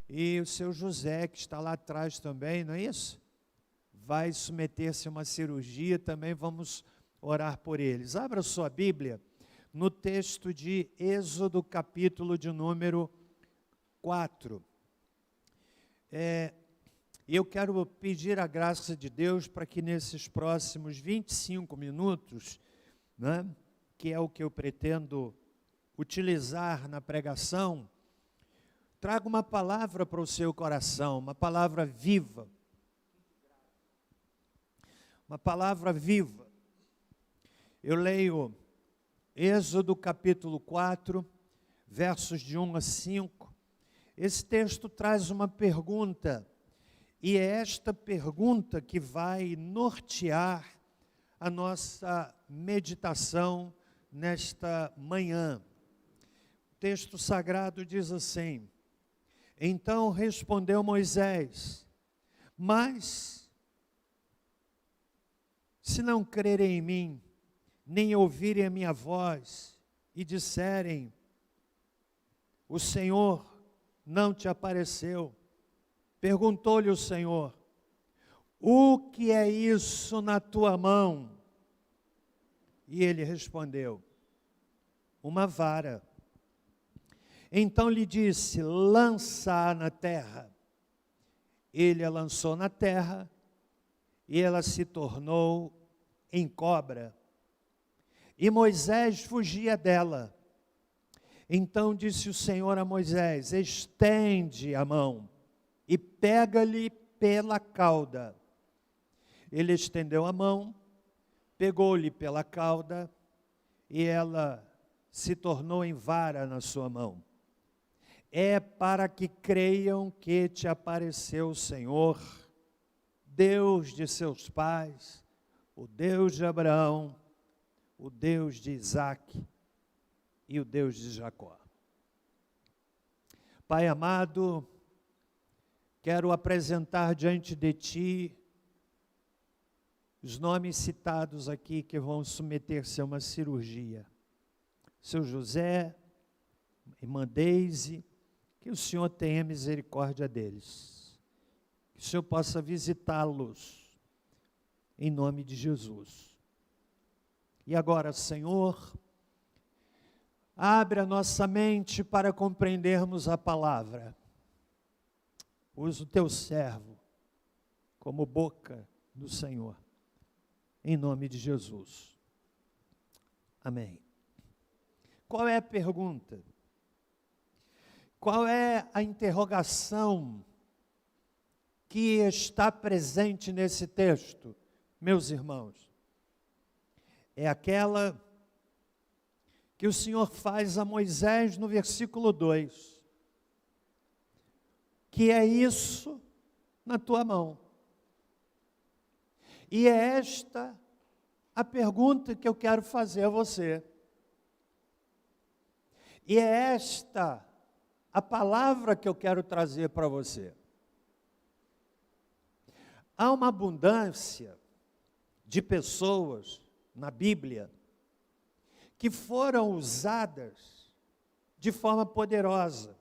E o seu José, que está lá atrás também, não é isso? Vai submeter-se a uma cirurgia, também vamos orar por eles. Abra sua Bíblia no texto de Êxodo, capítulo de número 4. Eu quero pedir a graça de Deus para que nesses próximos 25 minutos, né, que é o que eu pretendo utilizar na pregação, traga uma palavra para o seu coração, uma palavra viva. Uma palavra viva. Eu leio Êxodo capítulo 4, versos de 1 a 5. Esse texto traz uma pergunta, e é esta pergunta que vai nortear a nossa meditação nesta manhã. O texto sagrado diz assim: Então respondeu Moisés, mas se não crerem em mim, nem ouvirem a minha voz, e disserem, o Senhor não te apareceu, perguntou-lhe o Senhor, o que é isso na tua mão? E ele respondeu, uma vara. Então lhe disse, lança-a na terra. Ele a lançou na terra, e ela se tornou em cobra. E Moisés fugia dela. Então disse o Senhor a Moisés, estende a mão e pega-lhe pela cauda. Ele estendeu a mão, pegou-lhe pela cauda, e ela se tornou em vara na sua mão. É para que creiam que te apareceu o Senhor, Deus de seus pais, o Deus de Abraão, o Deus de Isaque e o Deus de Jacó. Pai amado, quero apresentar diante de Ti os nomes citados aqui que vão submeter-se a uma cirurgia. Seu José, irmã Deise, que o Senhor tenha misericórdia deles. Que o Senhor possa visitá-los, em nome de Jesus. E agora, Senhor, abre a nossa mente para compreendermos a palavra. Usa o teu servo como boca do Senhor, em nome de Jesus. Amém. Qual é a pergunta? Qual é a interrogação que está presente nesse texto, meus irmãos? É aquela que o Senhor faz a Moisés no versículo 2. Que é isso na tua mão? E é esta a pergunta que eu quero fazer a você. E é esta a palavra que eu quero trazer para você. Há uma abundância de pessoas na Bíblia que foram usadas de forma poderosa.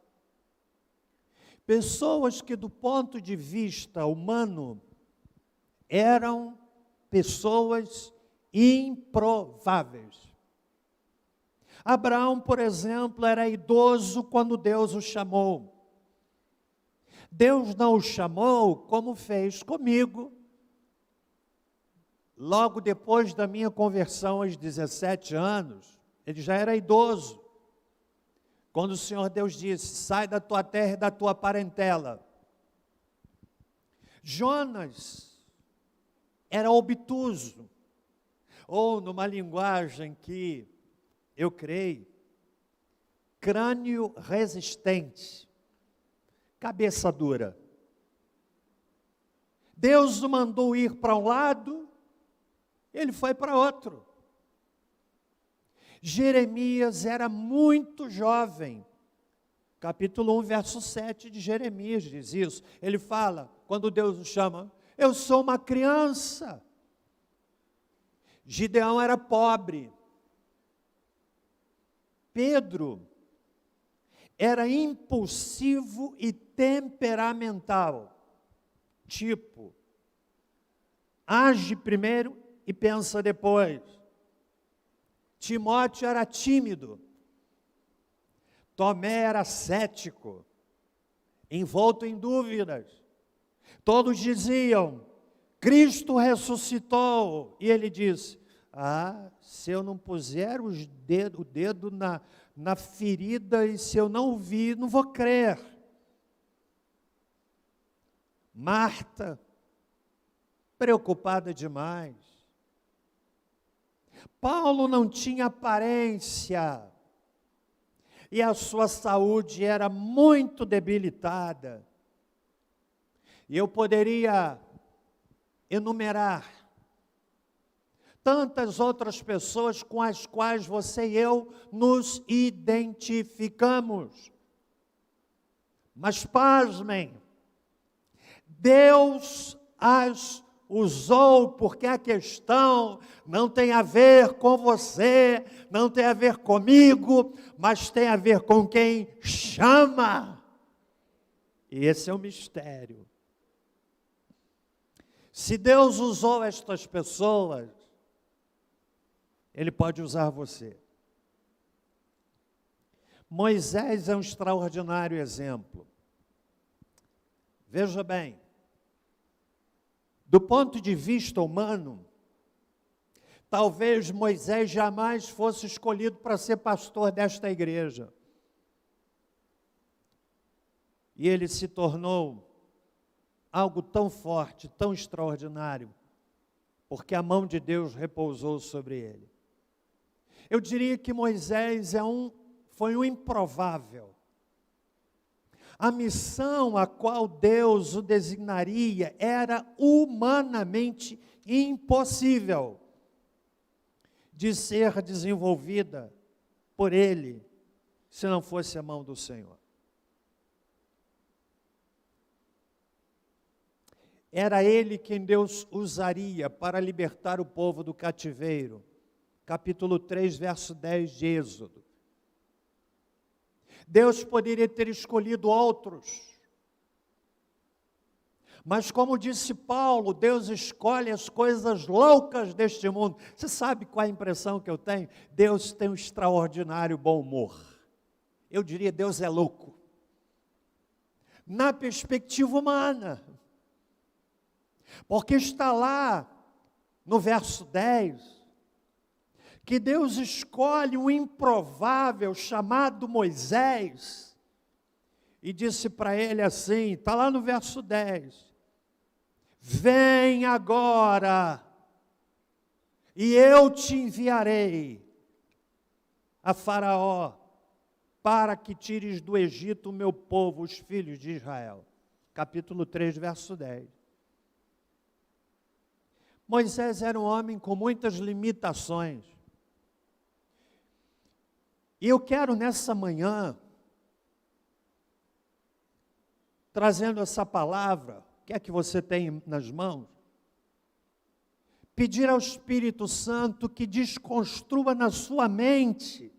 Pessoas que, do ponto de vista humano, eram pessoas improváveis. Abraão, por exemplo, era idoso quando Deus o chamou. Deus não o chamou como fez comigo. Logo depois da minha conversão aos 17 anos, ele já era idoso. Quando o Senhor Deus disse, sai da tua terra e da tua parentela. Jonas era obtuso, ou numa linguagem que eu creio, crânio resistente, cabeça dura. Deus o mandou ir para um lado, ele foi para outro. Jeremias era muito jovem. Capítulo 1, verso 7 de Jeremias diz isso. Ele fala, quando Deus o chama, eu sou uma criança. Gideão era pobre. Pedro era impulsivo e temperamental. Tipo, age primeiro e pensa depois. Timóteo era tímido. Tomé era cético, envolto em dúvidas. Todos diziam, Cristo ressuscitou. E ele disse, se eu não puser o dedo na ferida e se eu não vir, não vou crer. Marta, preocupada demais. Paulo não tinha aparência e a sua saúde era muito debilitada. E eu poderia enumerar tantas outras pessoas com as quais você e eu nos identificamos. Mas pasmem, Deus as usou, porque a questão não tem a ver com você, não tem a ver comigo, mas tem a ver com quem chama. E esse é o mistério. Se Deus usou estas pessoas, Ele pode usar você. Moisés é um extraordinário exemplo. Veja bem, do ponto de vista humano, talvez Moisés jamais fosse escolhido para ser pastor desta igreja. E ele se tornou algo tão forte, tão extraordinário, porque a mão de Deus repousou sobre ele. Eu diria que Moisés foi um improvável. A missão a qual Deus o designaria era humanamente impossível de ser desenvolvida por ele, se não fosse a mão do Senhor. Era ele quem Deus usaria para libertar o povo do cativeiro. Capítulo 3, verso 10 de Êxodo. Deus poderia ter escolhido outros. Mas como disse Paulo, Deus escolhe as coisas loucas deste mundo. Você sabe qual é a impressão que eu tenho? Deus tem um extraordinário bom humor. Eu diria, Deus é louco. Na perspectiva humana. Porque está lá, no verso 10, que Deus escolhe um improvável chamado Moisés, e disse para ele assim, está lá no verso 10, vem agora, e eu te enviarei a Faraó, para que tires do Egito o meu povo, os filhos de Israel. Capítulo 3, verso 10. Moisés era um homem com muitas limitações. E eu quero nessa manhã, trazendo essa palavra, que é que você tem nas mãos, pedir ao Espírito Santo que desconstrua na sua mente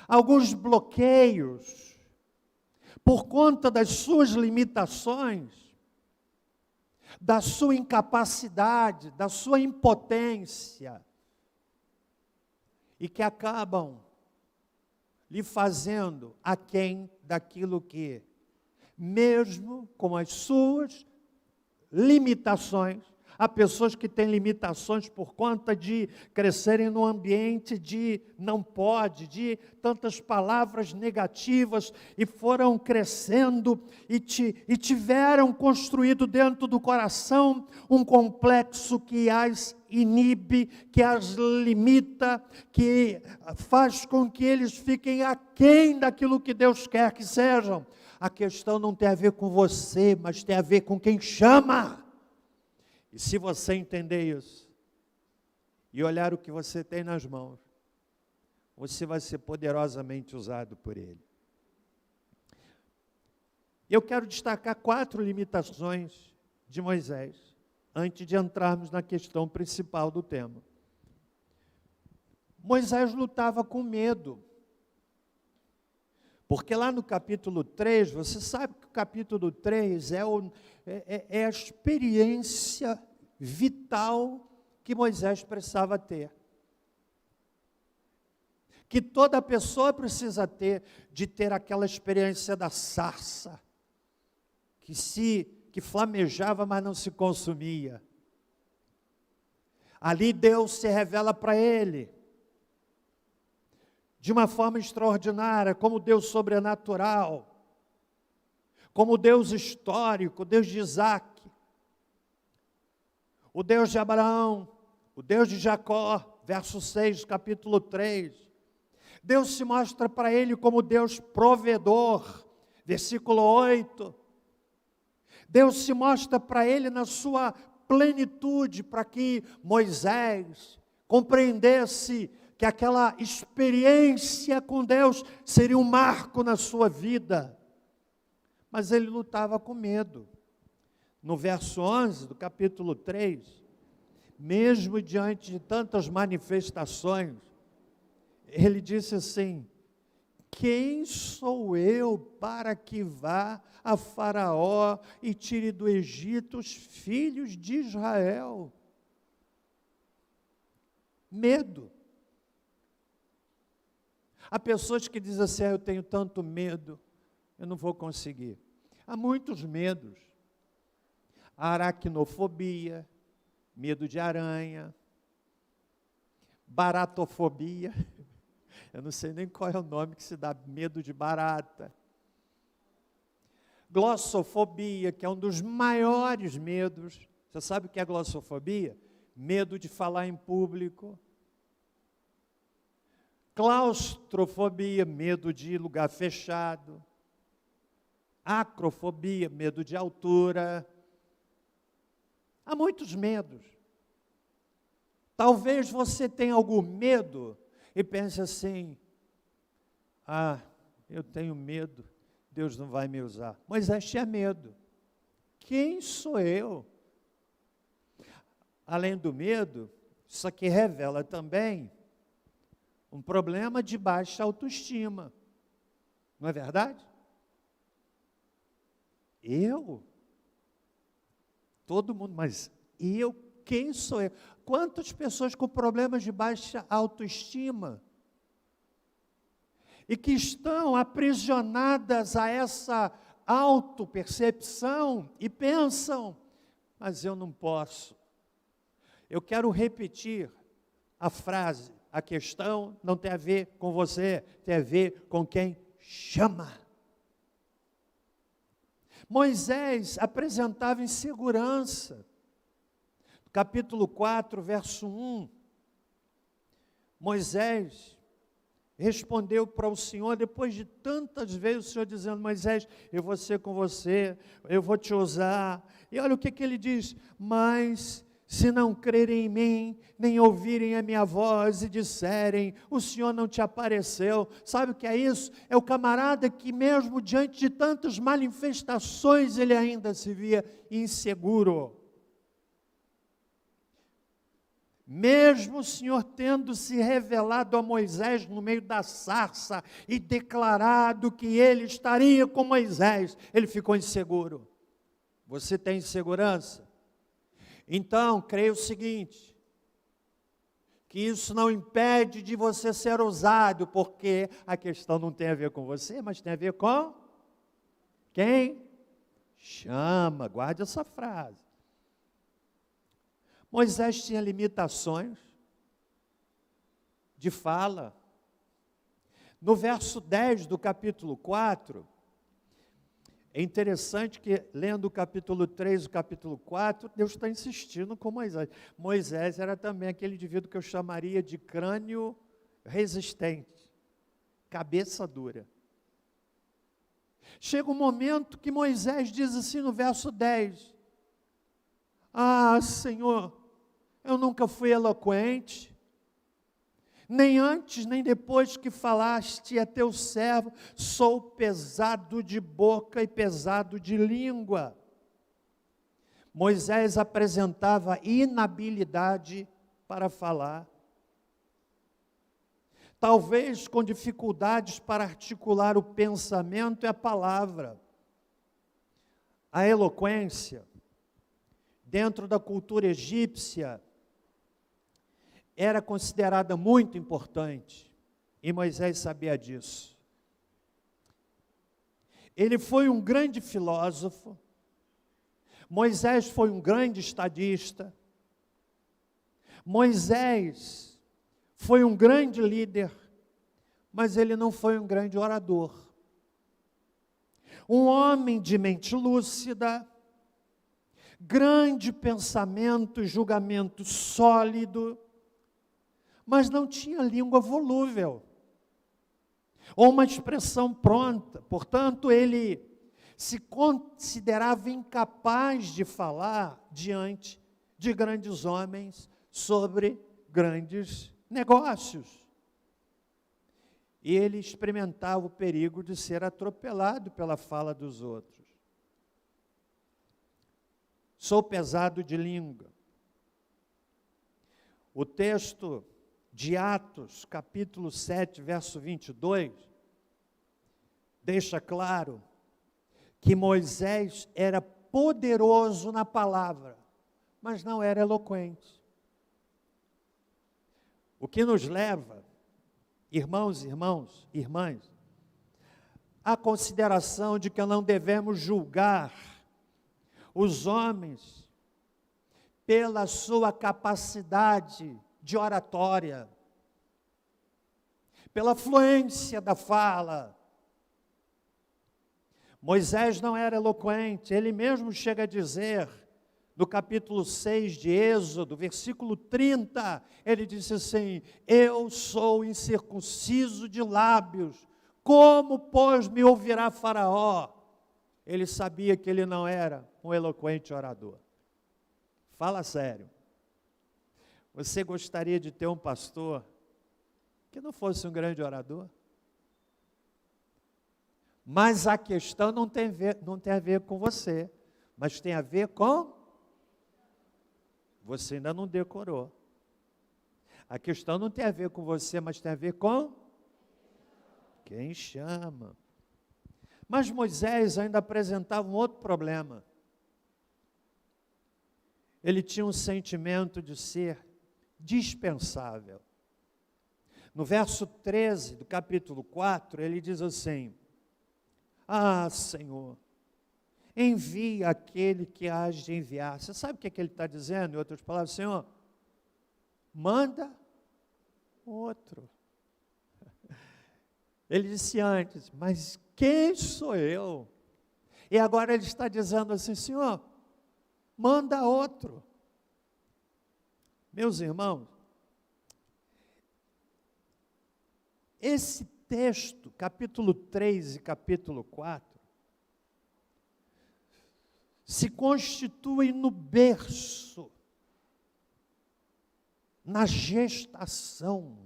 alguns bloqueios, por conta das suas limitações, da sua incapacidade, da sua impotência, e que acabam lhe fazendo aquém daquilo que, mesmo com as suas limitações, há pessoas que têm limitações por conta de crescerem num ambiente de não pode, de tantas palavras negativas, e foram crescendo e tiveram construído dentro do coração um complexo que as inibe, que as limita, que faz com que eles fiquem aquém daquilo que Deus quer que sejam. A questão não tem a ver com você, mas tem a ver com quem chama. E se você entender isso, e olhar o que você tem nas mãos, você vai ser poderosamente usado por Ele. Eu quero destacar 4 limitações de Moisés, antes de entrarmos na questão principal do tema. Moisés lutava com medo, Porque lá no capítulo 3, você sabe que o capítulo 3 é a experiência vital que Moisés precisava ter. Que toda pessoa precisa ter, de ter aquela experiência da sarça, que flamejava, mas não se consumia. Ali Deus se revela para ele, de uma forma extraordinária, como Deus sobrenatural, como Deus histórico, Deus de Isaac, o Deus de Abraão, o Deus de Jacó, verso 6 do capítulo 3. Deus se mostra para ele como Deus provedor, versículo 8. Deus se mostra para ele na sua plenitude, para que Moisés compreendesse que aquela experiência com Deus seria um marco na sua vida. Mas ele lutava com medo. No verso 11 do capítulo 3, mesmo diante de tantas manifestações, ele disse assim: quem sou eu para que vá a Faraó e tire do Egito os filhos de Israel? Medo. Há pessoas que dizem assim: eu tenho tanto medo, eu não vou conseguir. Há muitos medos. Aracnofobia, medo de aranha, baratofobia. Eu não sei nem qual é o nome que se dá, medo de barata. Glossofobia, que é um dos maiores medos. Você sabe o que é glossofobia? Medo de falar em público. Claustrofobia, medo de lugar fechado. Acrofobia, medo de altura. Há muitos medos. Talvez você tenha algum medo e pense assim: eu tenho medo, Deus não vai me usar. Moisés tinha medo. Quem sou eu? Além do medo, isso aqui revela também um problema de baixa autoestima. Não é verdade? Todo mundo, mas quem sou eu? Quantas pessoas com problemas de baixa autoestima e que estão aprisionadas a essa autopercepção e pensam: mas eu não posso. Eu quero repetir a frase: a questão não tem a ver com você, tem a ver com quem chama. Moisés apresentava insegurança. Capítulo 4, verso 1, Moisés respondeu para o Senhor, depois de tantas vezes o Senhor dizendo: Moisés, eu vou ser com você, eu vou te usar. E olha o que ele diz: mas se não crerem em mim, nem ouvirem a minha voz e disserem: o Senhor não te apareceu. Sabe o que é isso? É o camarada que mesmo diante de tantas manifestações, ele ainda se via inseguro. Mesmo o Senhor tendo se revelado a Moisés no meio da sarça e declarado que ele estaria com Moisés, ele ficou inseguro. Você tem insegurança? Então, creia o seguinte, que isso não impede de você ser usado, porque a questão não tem a ver com você, mas tem a ver com quem chama. Guarde essa frase. Moisés tinha limitações de fala. No verso 10 do capítulo 4, é interessante que, lendo o capítulo 3 e o capítulo 4, Deus está insistindo com Moisés. Moisés era também aquele indivíduo que eu chamaria de crânio resistente, cabeça dura. Chega um momento que Moisés diz assim no verso 10, Senhor, eu nunca fui eloquente, nem antes nem depois que falaste a teu servo, sou pesado de boca e pesado de língua. Moisés apresentava inabilidade para falar. talvez com dificuldades para articular o pensamento e a palavra. A eloquência, dentro da cultura egípcia, era considerada muito importante, e Moisés sabia disso. Ele foi um grande filósofo, Moisés foi um grande estadista, Moisés foi um grande líder, mas ele não foi um grande orador. Um homem de mente lúcida, grande pensamento e julgamento sólido, mas não tinha língua volúvel, ou uma expressão pronta. Portanto, ele se considerava incapaz de falar diante de grandes homens sobre grandes negócios. E ele experimentava o perigo de ser atropelado pela fala dos outros. Sou pesado de língua. O texto de Atos, capítulo 7, verso 22, deixa claro que Moisés era poderoso na palavra, mas não era eloquente. O que nos leva, irmãos, irmãs, à consideração de que não devemos julgar os homens pela sua capacidade de oratória, pela fluência da fala. Moisés não era eloquente, ele mesmo chega a dizer, no capítulo 6 de Êxodo, versículo 30, ele disse assim: eu sou incircunciso de lábios, como, pois, me ouvirá Faraó? Ele sabia que ele não era um eloquente orador. Fala sério. Você gostaria de ter um pastor que não fosse um grande orador? Mas a questão não tem a ver com você, mas tem a ver com... Você ainda não decorou. A questão não tem a ver com você, mas tem a ver com quem chama. Mas Moisés ainda apresentava um outro problema. Ele tinha um sentimento de ser dispensável. No verso 13 do capítulo 4, ele diz assim: ah, Senhor, envia aquele que hás de enviar. Você sabe o que ele está dizendo? Em outras palavras, Senhor, manda outro. Ele disse antes, mas quem sou eu? E agora ele está dizendo assim, Senhor, manda outro. Meus irmãos, esse texto, capítulo 3 e capítulo 4, se constitui no berço, na gestação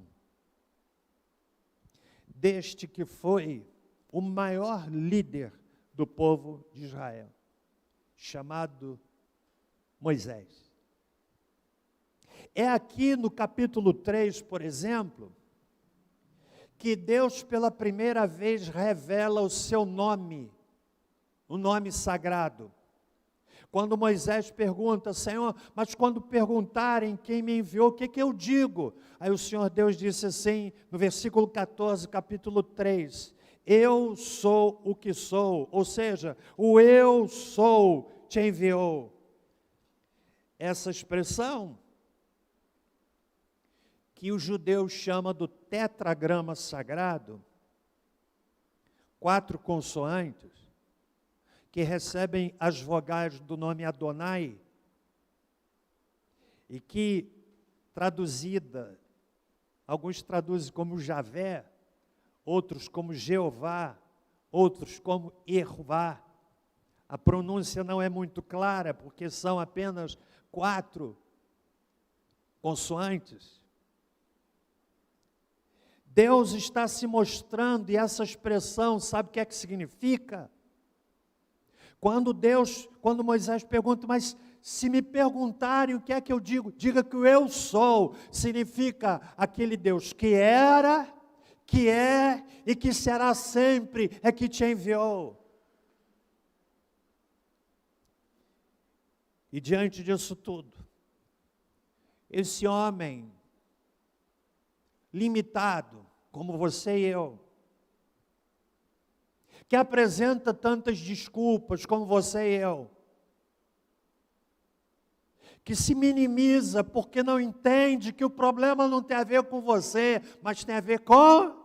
deste que foi o maior líder do povo de Israel, chamado Moisés. É aqui no capítulo 3, por exemplo, que Deus pela primeira vez revela o seu nome, o nome sagrado. Quando Moisés pergunta, Senhor, mas quando perguntarem quem me enviou, o que eu digo? Aí o Senhor Deus disse assim, no versículo 14, capítulo 3, eu sou o que sou, ou seja, o eu sou te enviou. Essa expressão, que os judeus chamam do tetragrama sagrado, 4 consoantes, que recebem as vogais do nome Adonai, e que, traduzida, alguns traduzem como Javé, outros como Jeová, outros como Ervá. A pronúncia não é muito clara, porque são apenas 4 consoantes. Deus está se mostrando, e essa expressão, sabe o que é que significa? Quando Moisés pergunta, mas se me perguntarem o que é que eu digo? Diga que o eu sou, significa aquele Deus que era, que é e que será sempre, é que te enviou. E diante disso tudo, esse homem limitado, como você e eu, que apresenta tantas desculpas como você e eu, que se minimiza porque não entende que o problema não tem a ver com você, mas tem a ver com...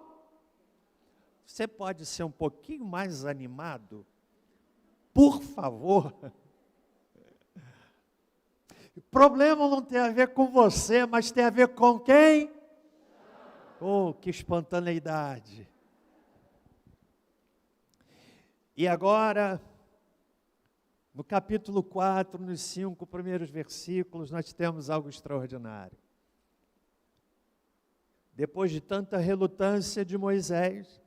Você pode ser um pouquinho mais animado? Por favor. O problema não tem a ver com você, mas tem a ver com quem? Oh, que espontaneidade. E agora, no capítulo 4, nos 5 primeiros versículos, nós temos algo extraordinário. Depois de tanta relutância de Moisés,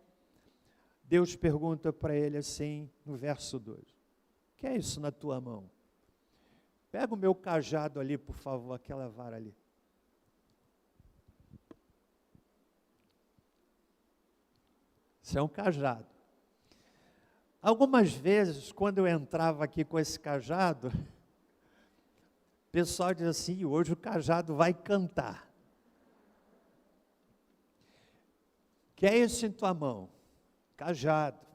Deus pergunta para ele assim, no verso 2, o que é isso na tua mão? Pega o meu cajado ali, por favor, aquela vara ali. Isso é um cajado. Algumas vezes, quando eu entrava aqui com esse cajado, o pessoal diz assim, hoje o cajado vai cantar. O que é isso em tua mão? Cajado.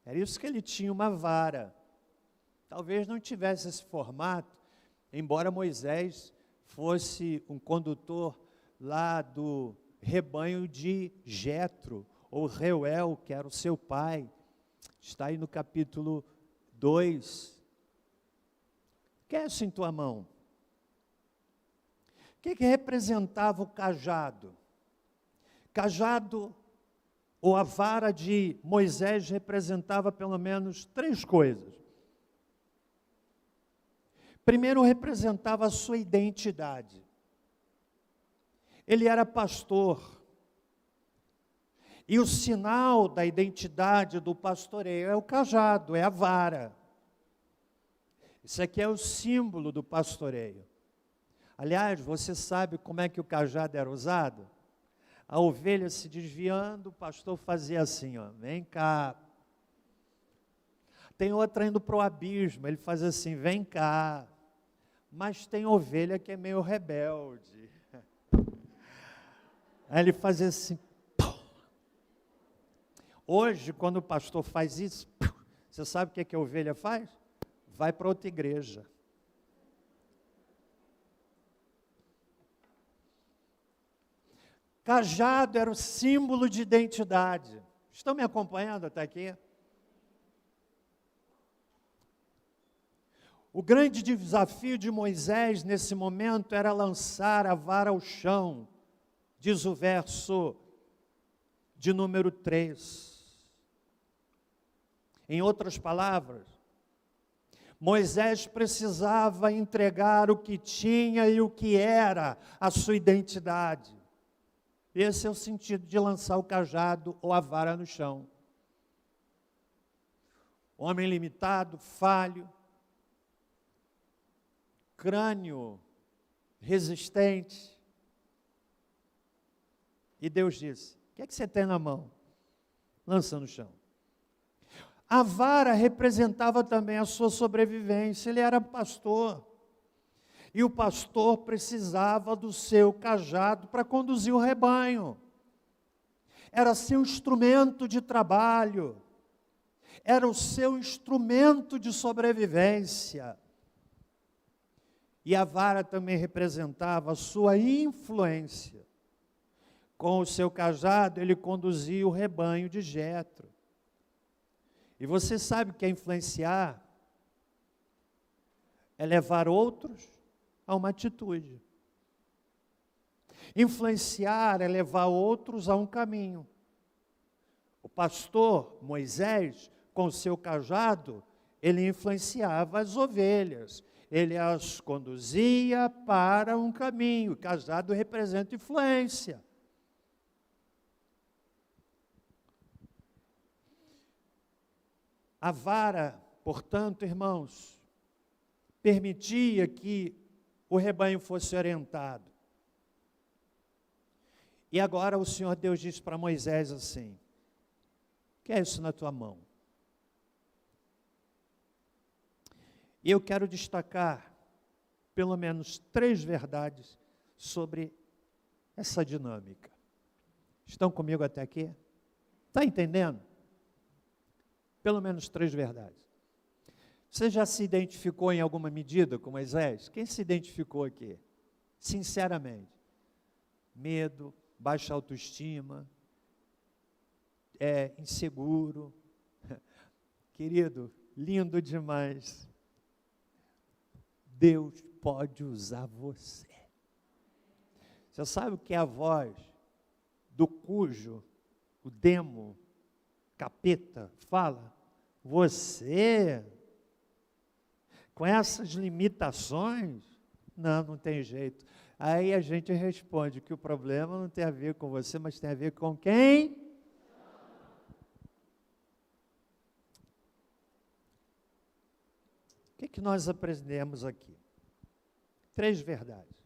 Era isso que ele tinha, uma vara. Talvez não tivesse esse formato, embora Moisés fosse um condutor lá do rebanho de Jetro, ou Reuel, que era o seu pai. Está aí no capítulo 2. O que é isso em tua mão? O que representava o cajado? Cajado, ou a vara de Moisés, representava pelo menos 3 coisas. Primeiro, representava a sua identidade. Ele era pastor. E o sinal da identidade do pastoreio é o cajado, é a vara. Isso aqui é o símbolo do pastoreio. Aliás, você sabe como é que o cajado era usado? A ovelha se desviando, o pastor fazia assim, ó, vem cá. Tem outra indo para o abismo, ele fazia assim, vem cá. Mas tem ovelha que é meio rebelde. Aí ele fazia assim. Hoje, quando o pastor faz isso, você sabe o que a ovelha faz? Vai para outra igreja. Cajado era o símbolo de identidade. Estão me acompanhando até aqui? O grande desafio de Moisés nesse momento era lançar a vara ao chão, diz o verso de número 3. Em outras palavras, Moisés precisava entregar o que tinha e o que era a sua identidade. Esse é o sentido de lançar o cajado ou a vara no chão. Homem limitado, falho, crânio resistente. E Deus disse, o que é que você tem na mão? Lança no chão. A vara representava também a sua sobrevivência. Ele era pastor. E o pastor precisava do seu cajado para conduzir o rebanho. Era seu instrumento de trabalho. Era o seu instrumento de sobrevivência. E a vara também representava a sua influência. Com o seu cajado, ele conduzia o rebanho de Jetro. E você sabe que é influenciar? É levar outros a uma atitude. Influenciar é levar outros a um caminho. O pastor Moisés, com o seu cajado, ele influenciava as ovelhas. Ele as conduzia para um caminho. O cajado representa influência. A vara, portanto, irmãos, permitia que o rebanho fosse orientado. E agora o Senhor Deus disse para Moisés assim: o que é isso na tua mão? E eu quero destacar pelo menos 3 verdades sobre essa dinâmica. Estão comigo até aqui? Está entendendo? Pelo menos 3 verdades. Você já se identificou em alguma medida com Moisés? Quem se identificou aqui? Sinceramente. Medo, baixa autoestima, inseguro. Querido, lindo demais. Deus pode usar você. Você sabe o que é a voz do cujo o demo, capeta, fala? Você, com essas limitações, não tem jeito. Aí a gente responde que o problema não tem a ver com você, mas tem a ver com quem? O que nós aprendemos aqui? 3 verdades.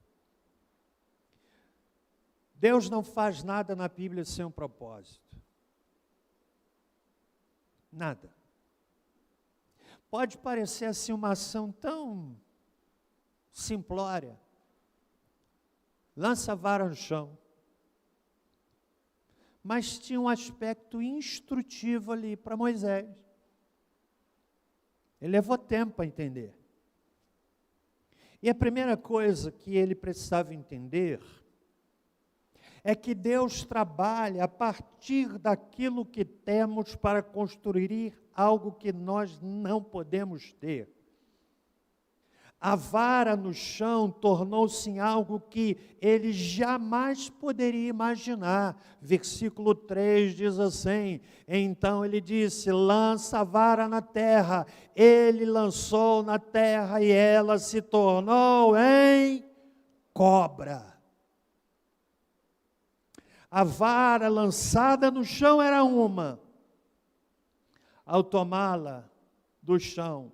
Deus não faz nada na Bíblia sem um propósito. Nada. Pode parecer assim uma ação tão simplória. Lança a vara no chão. Mas tinha um aspecto instrutivo ali para Moisés. Ele levou tempo para entender. E a primeira coisa que ele precisava entender é que Deus trabalha a partir daquilo que temos para construir algo que nós não podemos ter. A vara no chão tornou-se algo que ele jamais poderia imaginar. Versículo 3 diz assim: então ele disse, lança a vara na terra. Ele lançou na terra e ela se tornou em cobra. A vara lançada no chão era uma. Ao tomá-la do chão,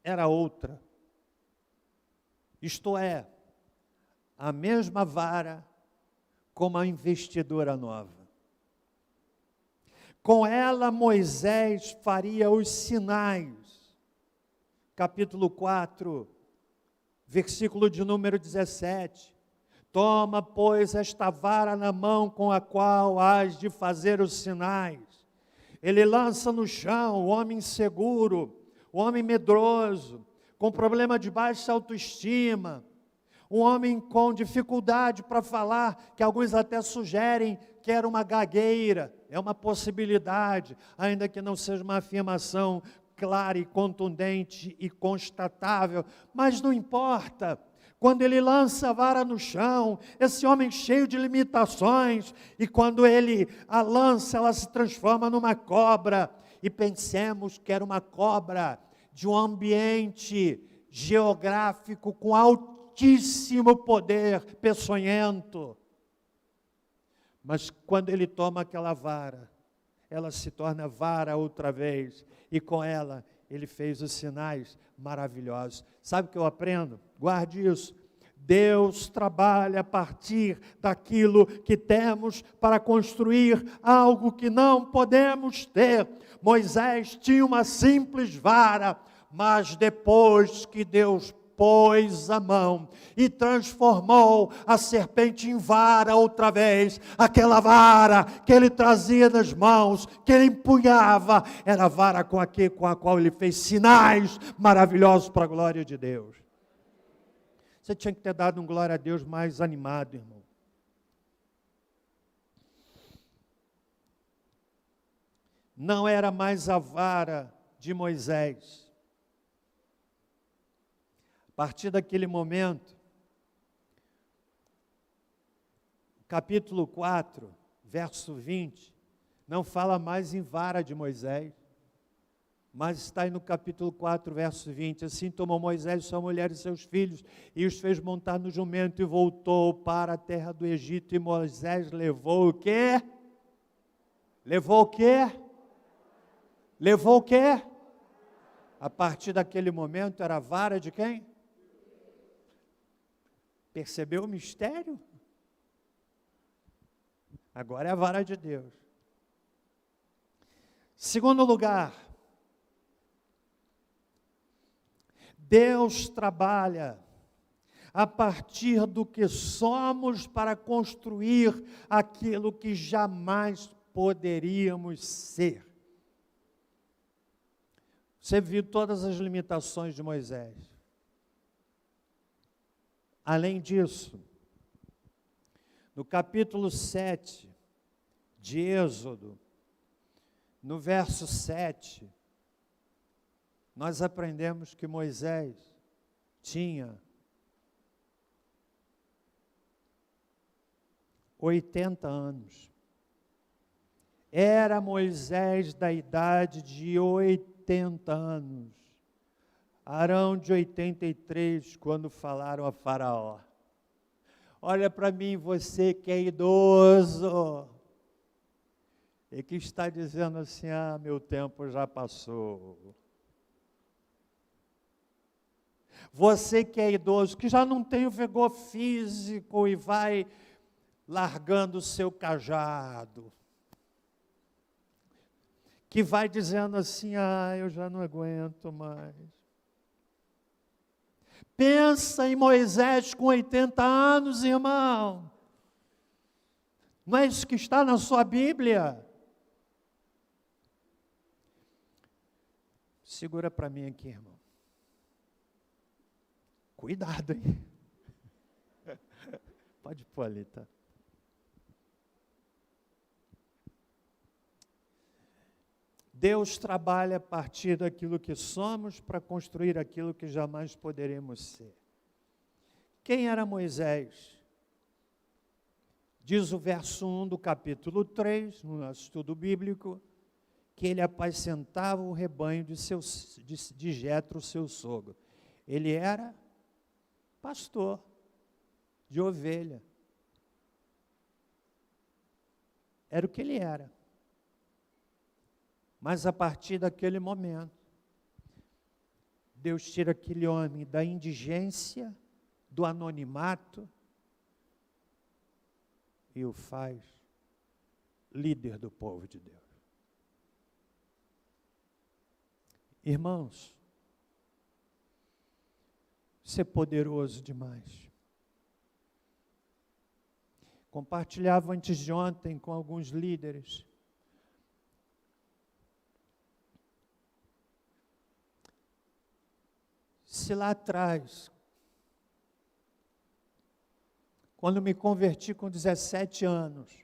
era outra. Isto é, a mesma vara com uma investidura nova. Com ela Moisés faria os sinais. Capítulo 4, versículo de número 17. Toma, pois, esta vara na mão com a qual hás de fazer os sinais. Ele lança no chão o homem inseguro, o homem medroso, com problema de baixa autoestima, um homem com dificuldade para falar, que alguns até sugerem que era uma gagueira, é uma possibilidade, ainda que não seja uma afirmação clara e contundente e constatável, mas não importa. Quando ele lança a vara no chão, esse homem cheio de limitações, e quando ele a lança, ela se transforma numa cobra, e pensemos que era uma cobra de um ambiente geográfico com altíssimo poder peçonhento. Mas quando ele toma aquela vara, ela se torna vara outra vez, e com ela ele fez os sinais maravilhosos. Sabe o que eu aprendo? Guarde isso. Deus trabalha a partir daquilo que temos para construir algo que não podemos ter. Moisés tinha uma simples vara, mas depois que Deus pôs a mão e transformou a serpente em vara outra vez, aquela vara que ele trazia nas mãos, que ele empunhava, era a vara com a qual ele fez sinais maravilhosos para a glória de Deus. Você tinha que ter dado um glória a Deus mais animado, irmão. Não era mais a vara de Moisés. A partir daquele momento, capítulo 4, verso 20, não fala mais em vara de Moisés, mas está aí no capítulo 4, verso 20, assim tomou Moisés sua mulher e seus filhos, e os fez montar no jumento, e voltou para a terra do Egito, e Moisés levou o quê? Levou o quê? Levou o quê? A partir daquele momento era a vara de quem? Percebeu o mistério? Agora é a vara de Deus. Segundo lugar, Deus trabalha a partir do que somos para construir aquilo que jamais poderíamos ser. Você viu todas as limitações de Moisés. Além disso, no capítulo 7 de Êxodo, no verso 7, nós aprendemos que Moisés tinha 80 anos. Era Moisés da idade de 80 anos. Arão de 83, quando falaram a Faraó. Olha para mim, você que é idoso, e que está dizendo assim, meu tempo já passou. Você que é idoso, que já não tem o vigor físico e vai largando o seu cajado, que vai dizendo assim, eu já não aguento mais. Pensa em Moisés com 80 anos, irmão. Não é isso que está na sua Bíblia? Segura para mim aqui, irmão. Cuidado, hein? Pode pôr ali, tá? Deus trabalha a partir daquilo que somos para construir aquilo que jamais poderemos ser. Quem era Moisés? Diz o verso 1 do capítulo 3, no nosso estudo bíblico, que ele apacentava o rebanho de Jetro, seu sogro. Ele era pastor de ovelha. Era o que ele era. Mas a partir daquele momento, Deus tira aquele homem da indigência, do anonimato, e o faz líder do povo de Deus. Irmãos, isso é poderoso demais. Compartilhava antes de ontem com alguns líderes. Se lá atrás, quando me converti com 17 anos,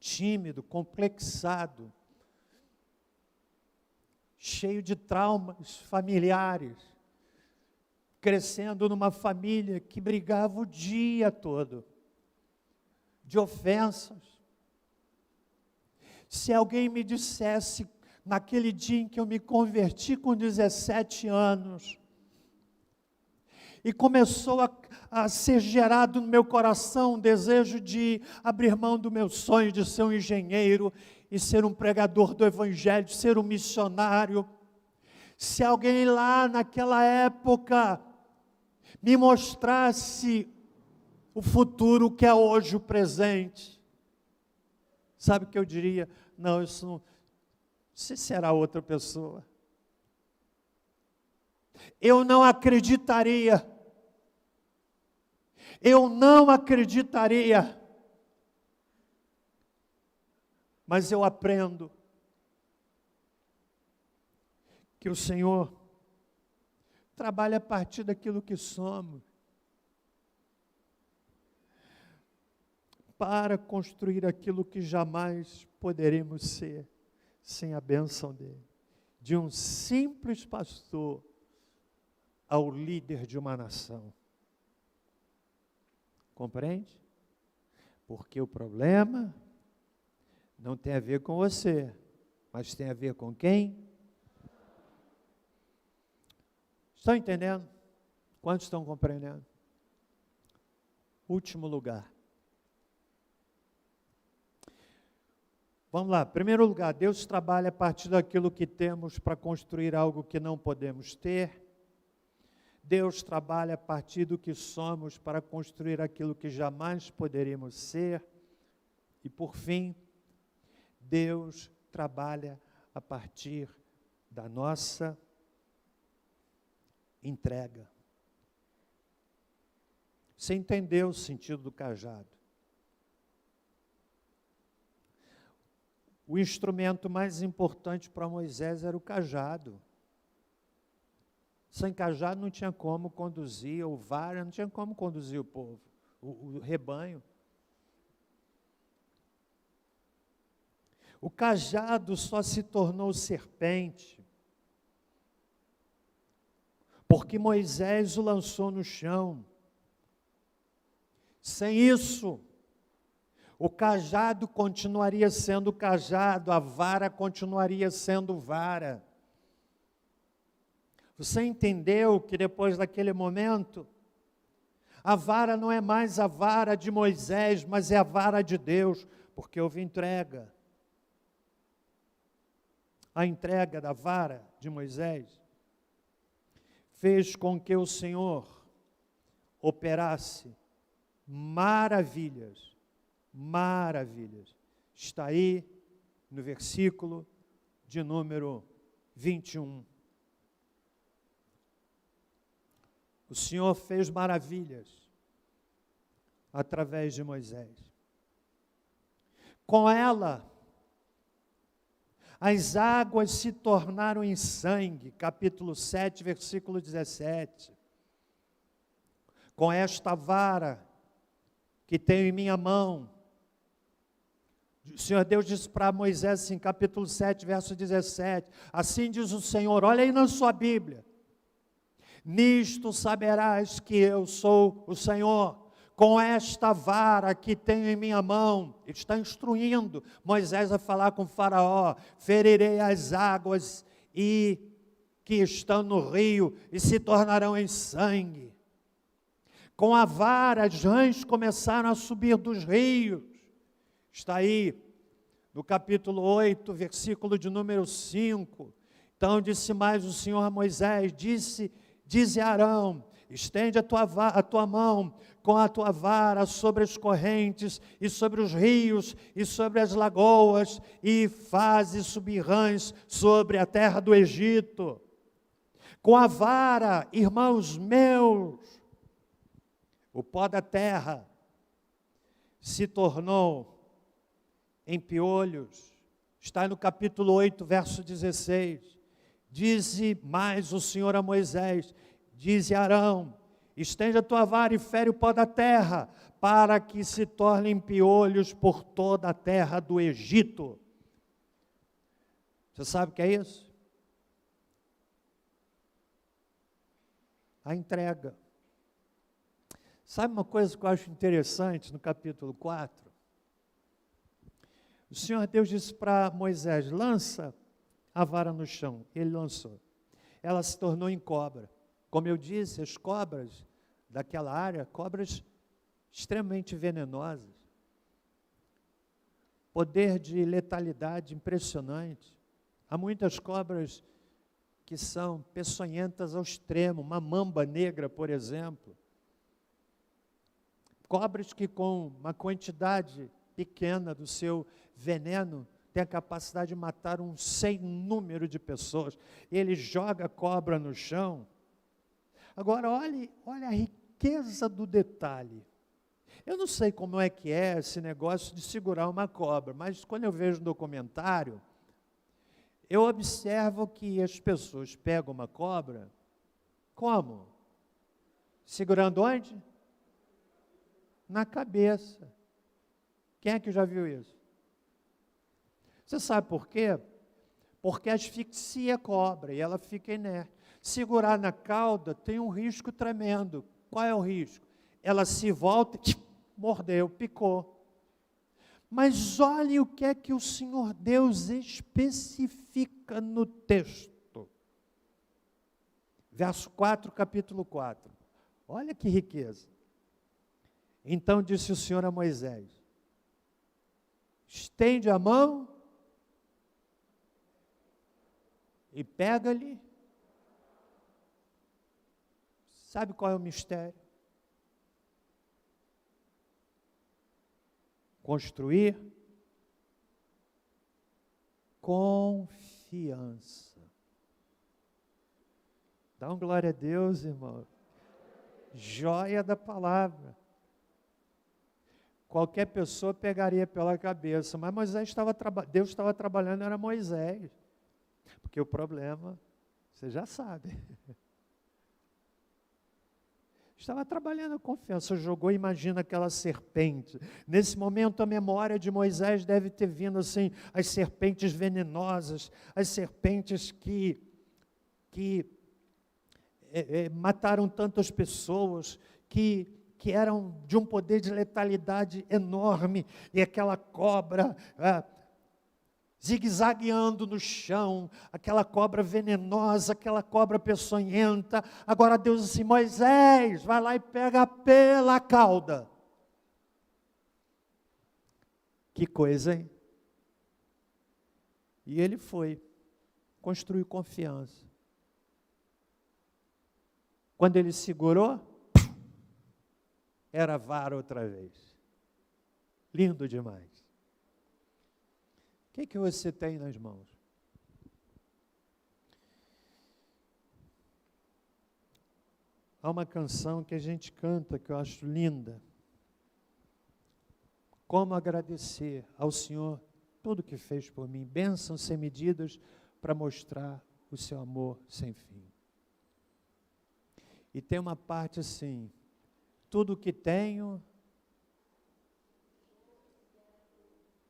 tímido, complexado, cheio de traumas familiares, crescendo numa família que brigava o dia todo, de ofensas. Se alguém me dissesse, naquele dia em que eu me converti com 17 anos, e começou a ser gerado no meu coração um desejo de abrir mão do meu sonho de ser um engenheiro e ser um pregador do Evangelho, ser um missionário. Se alguém lá naquela época me mostrasse o futuro que é hoje o presente, sabe o que eu diria? Não, isso não, você será outra pessoa. Eu não acreditaria. Eu não acreditaria, mas eu aprendo que o Senhor trabalha a partir daquilo que somos, para construir aquilo que jamais poderemos ser, sem a bênção dEle, de um simples pastor ao líder de uma nação. Compreende? Porque o problema não tem a ver com você, mas tem a ver com quem? Estão entendendo? Quantos estão compreendendo? Último lugar. Vamos lá, primeiro lugar, Deus trabalha a partir daquilo que temos para construir algo que não podemos ter. Deus trabalha a partir do que somos para construir aquilo que jamais poderíamos ser. E por fim, Deus trabalha a partir da nossa entrega. Você entendeu o sentido do cajado? O instrumento mais importante para Moisés era o cajado. Sem cajado não tinha como conduzir, ou vara, não tinha como conduzir o povo, o rebanho. O cajado só se tornou serpente porque Moisés o lançou no chão. Sem isso, o cajado continuaria sendo cajado, a vara continuaria sendo vara. Você entendeu que depois daquele momento, a vara não é mais a vara de Moisés, mas é a vara de Deus, porque houve entrega. A entrega da vara de Moisés fez com que o Senhor operasse maravilhas, maravilhas. Está aí no versículo de número 21. O Senhor fez maravilhas através de Moisés. Com ela, as águas se tornaram em sangue, capítulo 7, versículo 17. Com esta vara que tenho em minha mão, o Senhor Deus disse para Moisés, assim, capítulo 7, verso 17, assim diz o Senhor, olha aí na sua Bíblia, nisto saberás que eu sou o Senhor, com esta vara que tenho em minha mão, ele está instruindo Moisés a falar com Faraó, ferirei as águas e que estão no rio e se tornarão em sangue. Com a vara, os rãs começaram a subir dos rios. Está aí, no capítulo 8, versículo de número 5. Então disse mais o Senhor a Moisés, dize a Arão, estende a tua mão com a tua vara sobre as correntes e sobre os rios e sobre as lagoas e faze subir rãs sobre a terra do Egito. Com a vara, irmãos meus, o pó da terra se tornou em piolhos. Está no capítulo 8, verso 16. Dize mais o Senhor a Moisés, dize a Arão, estende a tua vara e fere o pó da terra, para que se tornem piolhos por toda a terra do Egito. Você sabe o que é isso? A entrega. Sabe uma coisa que eu acho interessante no capítulo 4? O Senhor Deus disse para Moisés, lança a vara no chão. Ele lançou. Ela se tornou em cobra. Como eu disse, as cobras daquela área, cobras extremamente venenosas. Poder de letalidade impressionante. Há muitas cobras que são peçonhentas ao extremo, uma mamba negra, por exemplo. Cobras que com uma quantidade pequena do seu veneno tem a capacidade de matar um sem número de pessoas. Ele joga a cobra no chão. Agora, olha a riqueza do detalhe. Eu não sei como é que é esse negócio de segurar uma cobra, mas quando eu vejo um documentário, eu observo que as pessoas pegam uma cobra, como? Segurando onde? Na cabeça. Quem é que já viu isso? Você sabe por quê? Porque asfixia a cobra e ela fica inerte. Segurar na cauda tem um risco tremendo. Qual é o risco? Ela se volta, mordeu, picou. Mas olhe o que é que o Senhor Deus especifica no texto. Verso 4, capítulo 4. Olha que riqueza. Então disse o Senhor a Moisés, estende a mão e pega-lhe. Sabe qual é o mistério? Construir confiança. Dá um glória a Deus, irmão. Joia da palavra. Qualquer pessoa pegaria pela cabeça, mas Deus estava trabalhando, era Moisés. Porque o problema, você já sabe. Estava trabalhando a confiança, jogou, imagina aquela serpente. Nesse momento a memória de Moisés deve ter vindo assim, as serpentes venenosas, as serpentes que mataram tantas pessoas, que eram de um poder de letalidade enorme, e aquela cobra zigue-zagueando no chão, aquela cobra venenosa, aquela cobra peçonhenta. Agora Deus disse assim: Moisés, vai lá e pega pela cauda. Que coisa, hein? E ele foi, construiu confiança. Quando ele segurou, era vara outra vez. Lindo demais. O que você tem nas mãos? Há uma canção que a gente canta que eu acho linda. Como agradecer ao Senhor tudo que fez por mim. Bênçãos sem medidas para mostrar o seu amor sem fim. E tem uma parte assim: tudo que tenho,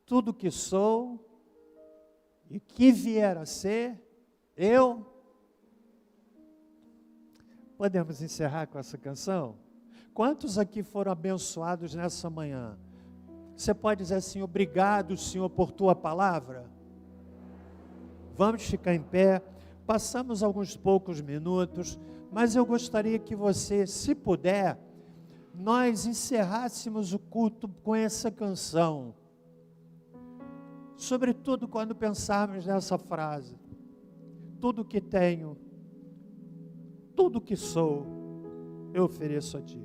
tudo que sou, e que vier a ser, eu. Podemos encerrar com essa canção? Quantos aqui foram abençoados nessa manhã? Você pode dizer assim: obrigado, Senhor, por tua palavra? Vamos ficar em pé. Passamos alguns poucos minutos, mas eu gostaria que você, se puder, nós encerrássemos o culto com essa canção. Sobretudo quando pensarmos nessa frase: tudo que tenho, tudo que sou, eu ofereço a Ti.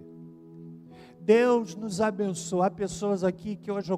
Deus nos abençoe. Há pessoas aqui que hoje